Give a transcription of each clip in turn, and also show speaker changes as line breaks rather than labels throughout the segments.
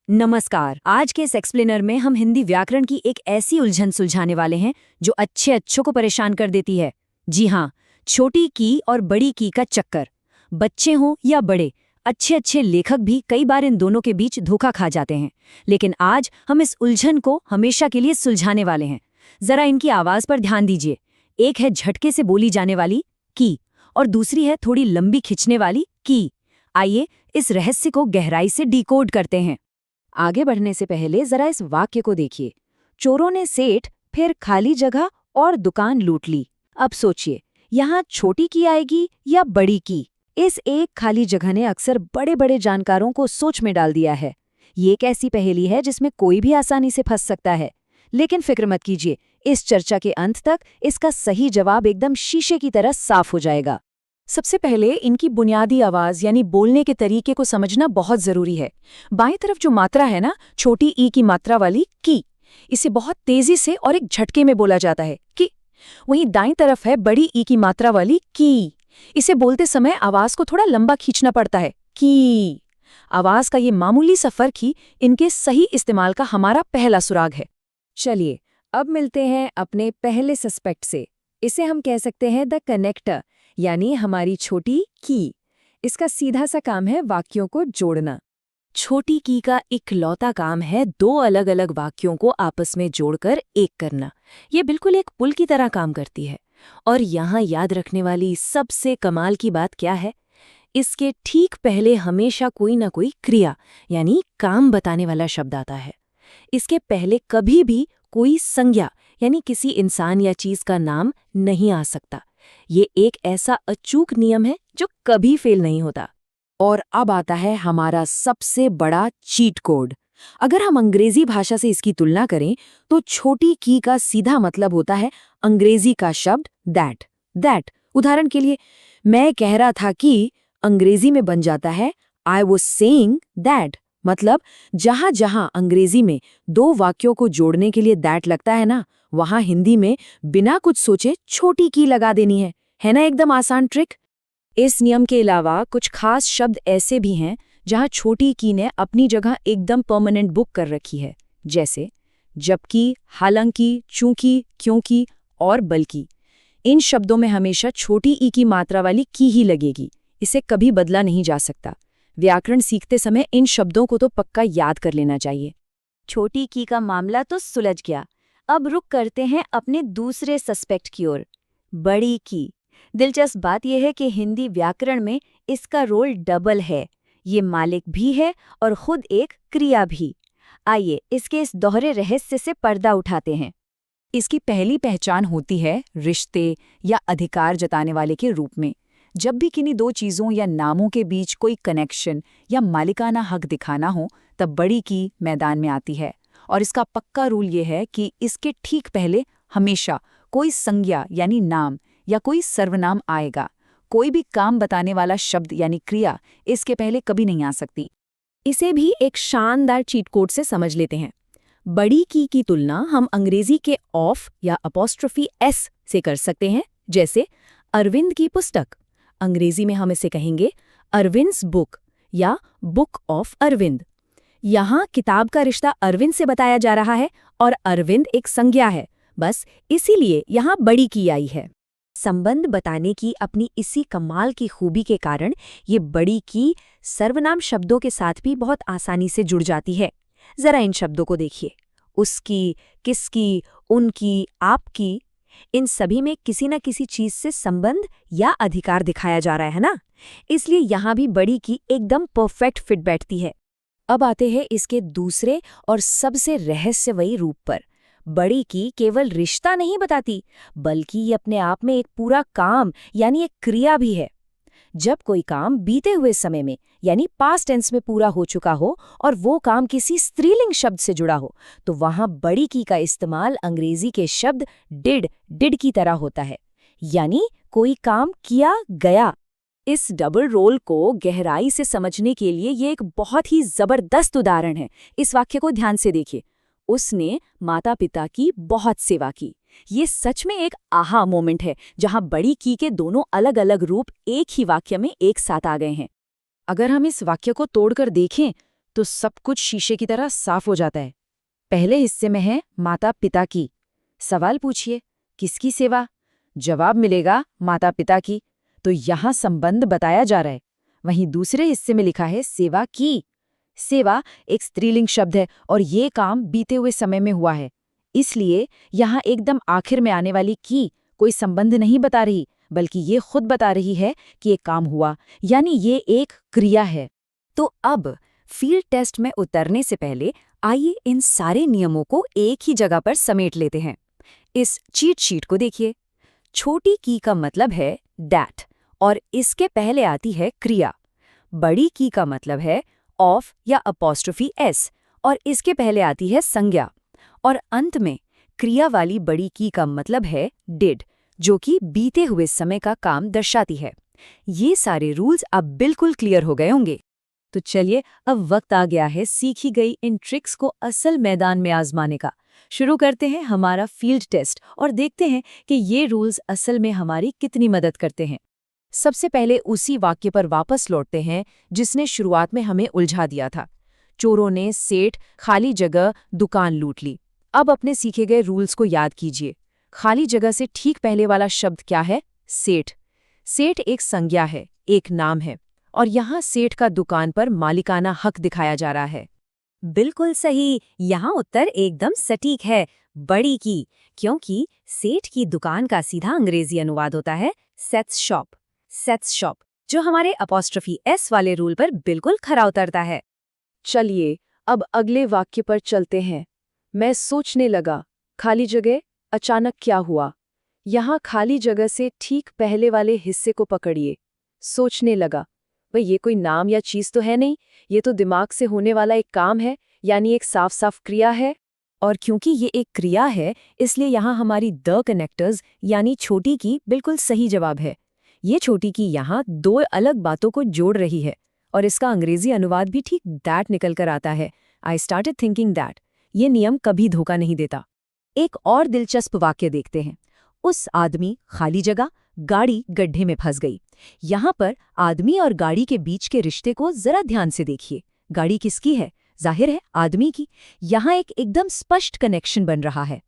नमस्कार। आज के इस एक्सप्लेनर में हम हिंदी व्याकरण की एक ऐसी उलझन सुलझाने वाले हैं जो अच्छे अच्छों को परेशान कर देती है। जी हाँ, छोटी की और बड़ी की का चक्कर। बच्चे हों या बड़े, अच्छे अच्छे लेखक भी कई बार इन दोनों के बीच धोखा खा जाते हैं। लेकिन आज हम इस उलझन को हमेशा के लिए सुलझाने वाले हैं। जरा इनकी आवाज पर ध्यान दीजिए। एक है झटके से बोली जाने वाली की और दूसरी है थोड़ी लंबी खिंचने वाली की। आइए इस रहस्य को गहराई से डिकोड करते हैं। आगे बढ़ने से पहले जरा इस वाक्य को देखिए। चोरों ने सेठ फिर खाली जगह और दुकान लूट ली। अब सोचिए, यहाँ छोटी की आएगी या बड़ी की? इस एक खाली जगह ने अक्सर बड़े बड़े जानकारों को सोच में डाल दिया है। ये एक ऐसी पहेली है जिसमें कोई भी आसानी से फंस सकता है। लेकिन फिक्र मत कीजिए, इस चर्चा के अंत तक इसका सही जवाब एकदम शीशे की तरह साफ हो जाएगा। सबसे पहले इनकी बुनियादी आवाज यानी बोलने के तरीके को समझना बहुत जरूरी है। बाईं तरफ जो मात्रा है ना, छोटी ई की मात्रा वाली की, इसे बहुत तेजी से और एक झटके में बोला जाता है कि। वहीं दाईं तरफ है बड़ी ई की मात्रा वाली की। इसे बोलते समय आवाज को थोड़ा लंबा खींचना पड़ता है की। आवाज का ये मामूली सा फर्क ही इनके सही इस्तेमाल का हमारा पहला सुराग है। चलिए अब मिलते हैं अपने पहले सस्पेक्ट से। इसे हम कह सकते हैं द कनेक्टर, यानी हमारी छोटी की। इसका सीधा सा काम है वाक्यों को जोड़ना। छोटी की का इकलौता काम है दो अलग अलग वाक्यों को आपस में जोड़कर एक करना। ये बिल्कुल एक पुल की तरह काम करती है। और यहाँ याद रखने वाली सबसे कमाल की बात क्या है? इसके ठीक पहले हमेशा कोई ना कोई क्रिया यानी काम बताने वाला शब्द आता है। इसके पहले कभी भी कोई संज्ञा यानी किसी इंसान या चीज का नाम नहीं आ सकता। ये एक ऐसा अचूक नियम है जो कभी फेल नहीं होता। और अब आता है हमारा सबसे बड़ा चीट कोड। अगर हम अंग्रेजी भाषा से इसकी तुलना करें तो छोटी की का सीधा मतलब होता है अंग्रेजी का शब्द दैट। उदाहरण के लिए, मैं कह रहा था कि अंग्रेजी में बन जाता है आई वॉज सेइंग दैट। मतलब जहां जहां अंग्रेजी में दो वाक्यों को जोड़ने के लिए दैट लगता है ना, वहां हिंदी में बिना कुछ सोचे छोटी की लगा देनी है ना एकदम आसान ट्रिक। इस नियम के अलावा कुछ खास शब्द ऐसे भी हैं जहां छोटी की ने अपनी जगह एकदम परमानेंट बुक कर रखी है, जैसे जबकि, हालांकि, चूंकि, क्योंकि और बल्कि। इन शब्दों में हमेशा छोटी ई की मात्रा वाली की ही लगेगी। इसे कभी बदला नहीं जा सकता। व्याकरण सीखते समय इन शब्दों को तो पक्का याद कर लेना चाहिए। छोटी की का मामला तो सुलझ गया। अब रुक करते हैं अपने दूसरे सस्पेक्ट की ओर, बड़ी की। दिलचस्प बात यह है कि हिंदी व्याकरण में इसका रोल डबल है। ये मालिक भी है और खुद एक क्रिया भी। आइए इसके इस दोहरे रहस्य से पर्दा उठाते हैं। इसकी पहली पहचान होती है रिश्ते या अधिकार जताने वाले के रूप में। जब भी किन्हीं दो चीज़ों या नामों के बीच कोई कनेक्शन या मालिकाना हक दिखाना हो, तब बड़ी की मैदान में आती है। और इसका पक्का रूल ये है कि इसके ठीक पहले हमेशा कोई संज्ञा यानी नाम या कोई सर्वनाम आएगा। कोई भी काम बताने वाला शब्द यानी क्रिया इसके पहले कभी नहीं आ सकती। इसे भी एक शानदार चीट कोड से समझ लेते हैं। बड़ी की तुलना हम अंग्रेजी के ऑफ या अपॉस्ट्रोफी एस से कर सकते हैं, जैसे अरविंद की पुस्तक। अंग्रेजी में हम इसे कहेंगे अरविंद्स बुक या बुक ऑफ अरविंद। यहाँ किताब का रिश्ता अरविंद से बताया जा रहा है और अरविंद एक संज्ञा है, बस इसीलिए यहाँ बड़ी की आई है। संबंध बताने की अपनी इसी कमाल की खूबी के कारण ये बड़ी की सर्वनाम शब्दों के साथ भी बहुत आसानी से जुड़ जाती है। जरा इन शब्दों को देखिए, उसकी, किसकी, उनकी, आपकी। इन सभी में किसी न किसी चीज से संबंध या अधिकार दिखाया जा रहा है ना, इसलिए यहाँ भी बड़ी की एकदम परफेक्ट फिट बैठती है। अब आते हैं इसके दूसरे और सबसे रहस्यमयी रूप पर। बड़ी की केवल रिश्ता नहीं बताती, बल्कि ये अपने आप में एक पूरा काम यानी एक क्रिया भी है। जब कोई काम बीते हुए समय में यानी पास्ट टेंस में पूरा हो चुका हो और वो काम किसी स्त्रीलिंग शब्द से जुड़ा हो, तो वहां बड़ी की का इस्तेमाल अंग्रेजी के शब्द डिड की तरह होता है, यानी कोई काम किया गया। इस डबल रोल को गहराई से समझने के लिए ये एक बहुत ही जबरदस्त उदाहरण है। इस वाक्य को ध्यान से देखिए। उसने माता पिता की बहुत सेवा की। ये सच में एक आहा मोमेंट है जहां बड़ी की के दोनों अलग अलग रूप एक ही वाक्य में एक साथ आ गए हैं। अगर हम इस वाक्य को तोड़कर देखें तो सब कुछ शीशे की तरह साफ हो जाता है। पहले हिस्से में है माता पिता की। सवाल पूछिए, किसकी सेवा? जवाब मिलेगा माता पिता की। तो यहाँ संबंध बताया जा रहा है। वहीं दूसरे हिस्से में लिखा है सेवा की। सेवा एक स्त्रीलिंग शब्द है और ये काम बीते हुए समय में हुआ है। इसलिए यहाँ एकदम आखिर में आने वाली की कोई संबंध नहीं बता रही, बल्कि ये खुद बता रही है कि एक काम हुआ, यानी ये एक क्रिया है। तो अब फील्ड टेस्ट में उतरने से पहले आइए इन सारे नियमों को एक ही जगह पर समेट लेते हैं। इस चीट शीट को देखिए। छोटी की का मतलब है डैट और इसके पहले आती है क्रिया। बड़ी की का मतलब है ऑफ या अपॉस्ट्रोफी एस और इसके पहले आती है संज्ञा। और अंत में क्रिया वाली बड़ी की का मतलब है डिड, जो कि बीते हुए समय का काम दर्शाती है। ये सारे रूल्स अब बिल्कुल क्लियर हो गए होंगे। तो चलिए अब वक्त आ गया है सीखी गई इन ट्रिक्स को असल मैदान में आजमाने का। शुरू करते हैं हमारा फील्ड टेस्ट और देखते हैं कि ये रूल्स असल में हमारी कितनी मदद करते हैं। सबसे पहले उसी वाक्य पर वापस लौटते हैं जिसने शुरुआत में हमें उलझा दिया था। चोरों ने सेठ खाली जगह दुकान लूट ली। अब अपने सीखे गए रूल्स को याद कीजिए। खाली जगह से ठीक पहले वाला शब्द क्या है? सेठ। सेठ एक संज्ञा है, एक नाम है, और यहाँ सेठ का दुकान पर मालिकाना हक दिखाया जा रहा है। बिल्कुल सही। यहाँ उत्तर एकदम सटीक है, बड़ी की, क्योंकि सेठ की दुकान का सीधा अंग्रेजी अनुवाद होता है सेट्स शॉप। सेट्स शॉप, जो हमारे अपॉस्ट्रोफी एस वाले रूल पर बिल्कुल खरा उतरता है। चलिए अब अगले वाक्य पर चलते हैं। मैं सोचने लगा, खाली जगह, अचानक क्या हुआ? यहाँ खाली जगह से ठीक पहले वाले हिस्से को पकड़िए। सोचने लगा, भाई ये कोई नाम या चीज तो है नहीं, ये तो दिमाग से होने वाला एक काम है, यानी एक साफ साफ क्रिया है। और क्योंकि ये एक क्रिया है, इसलिए यहाँ हमारी द कनेक्टर्स यानी छोटी की बिल्कुल सही जवाब है। ये छोटी की यहाँ दो अलग बातों को जोड़ रही है और इसका अंग्रेजी अनुवाद भी ठीक दैट निकल कर आता है। I started thinking that. ये नियम कभी धोखा नहीं देता। एक और दिलचस्प वाक्य देखते हैं। उस आदमी खाली जगह, गाड़ी गड्ढे में फंस गई। यहाँ पर आदमी और गाड़ी के बीच के रिश्ते को जरा ध्यान से देखिए। गाड़ी किसकी है? जाहिर है आदमी की। यहाँ एक एकदम स्पष्ट कनेक्शन बन रहा है।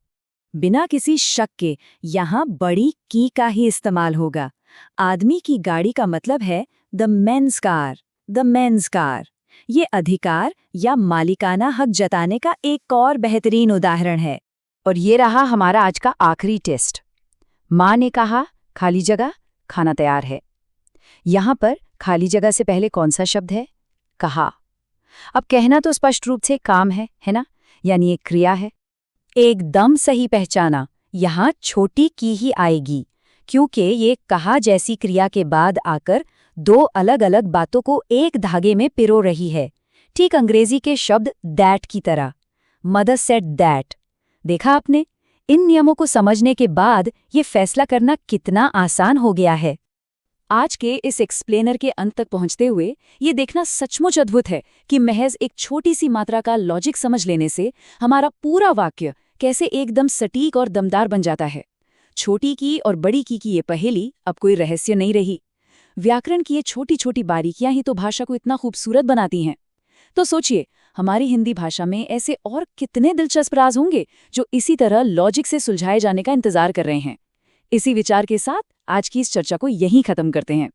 बिना किसी शक के यहाँ बड़ी की का ही इस्तेमाल होगा। आदमी की गाड़ी का मतलब है the men's car. The men's car ये अधिकार या मालिकाना हक जताने का एक और बेहतरीन उदाहरण है। और ये रहा हमारा आज का आखिरी टेस्ट। माँ ने कहा खाली जगह, खाना तैयार है। यहाँ पर खाली जगह से पहले कौन सा शब्द है? कहा। अब कहना तो स्पष्ट रूप से काम है ना? यानी एक क्रिया है। एकदम सही पहचाना। यहाँ छोटी की ही आएगी, क्योंकि ये कहा जैसी क्रिया के बाद आकर दो अलग अलग बातों को एक धागे में पिरो रही है, ठीक अंग्रेजी के शब्द दैट की तरह। Mother said that. देखा आपने? इन नियमों को समझने के बाद ये फैसला करना कितना आसान हो गया है। आज के इस एक्सप्लेनर के अंत तक पहुंचते हुए ये देखना सचमुच अद्भुत है कि महज एक छोटी सी मात्रा का लॉजिक समझ लेने से हमारा पूरा वाक्य कैसे एकदम सटीक और दमदार बन जाता है। छोटी की और बड़ी की ये पहेली अब कोई रहस्य नहीं रही। व्याकरण की ये छोटी छोटी बारीकियां ही तो भाषा को इतना खूबसूरत बनाती हैं। तो सोचिए, हमारी हिंदी भाषा में ऐसे और कितने दिलचस्प राज होंगे जो इसी तरह लॉजिक से सुलझाए जाने का इंतजार कर रहे हैं। इसी विचार के साथ आज की इस चर्चा को यहीं खत्म करते हैं।